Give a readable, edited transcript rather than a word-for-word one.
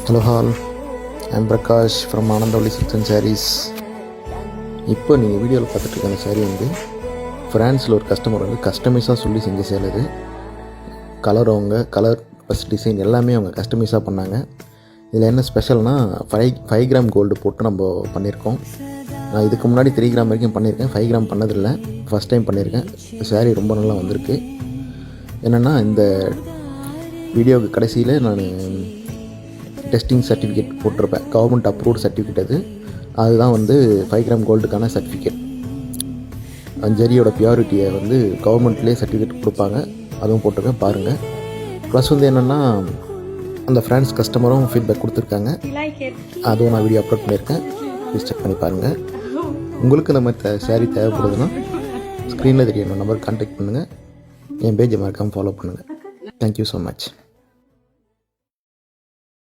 Hello all, I am Prakash from Anandavali Silks and Sarees. இப்போ நீங்கள் வீடியோவில் பார்த்துட்டு இருக்க அந்த சாரீ வந்து ஃப்ரான்ஸில் ஒரு கஸ்டமர் வந்து கஸ்டமைஸாக சொல்லி செஞ்ச சேலை இது. கலர் ப்ளஸ் டிசைன் எல்லாமே அவங்க கஸ்டமைஸாக பண்ணாங்க. இதில் என்ன ஸ்பெஷல்னால் 5 கிராம் கோல்டு போட்டு நம்ம பண்ணியிருக்கோம். நான் இதுக்கு முன்னாடி 3 கிராம் வரைக்கும் பண்ணியிருக்கேன், 5 கிராம் பண்ணதில்லை, ஃபஸ்ட் டைம் பண்ணியிருக்கேன். சாரீ ரொம்ப நல்லா வந்திருக்கு. என்னென்னா இந்த வீடியோவுக்கு கடைசியில் நான் டெஸ்டிங் சர்டிஃபிகேட் போட்டிருப்பேன், கவர்மெண்ட் அப்ரூவ்ட் சர்டிஃபிகேட் அதுதான் வந்து 5 கிராம் கோல்டுக்கான சர்டிஃபிகேட். ஜரியோட பியூரிட்டியை வந்து கவர்மெண்ட்லேயே சர்டிஃபிகேட் கொடுப்பாங்க, அதுவும் போட்டிருக்கேன் பாருங்கள். ப்ளஸ் வந்து என்னென்னா அந்த ஃப்ரான்ஸ் கஸ்டமரும் ஃபீட்பேக் கொடுத்துருக்காங்க, அதுவும் நான் வீடியோ அப்லோட் பண்ணியிருக்கேன், ப்ளீஸ் செக் பண்ணி பாருங்கள். உங்களுக்கு இந்த மாதிரி சாரீ தேவைப்படுதுன்னா ஸ்க்ரீனில் தெரிய நம்பர் கான்டாக்ட் பண்ணுங்கள், என் பேஜை மறக்காமல் ஃபாலோ பண்ணுங்கள். Thank you so much.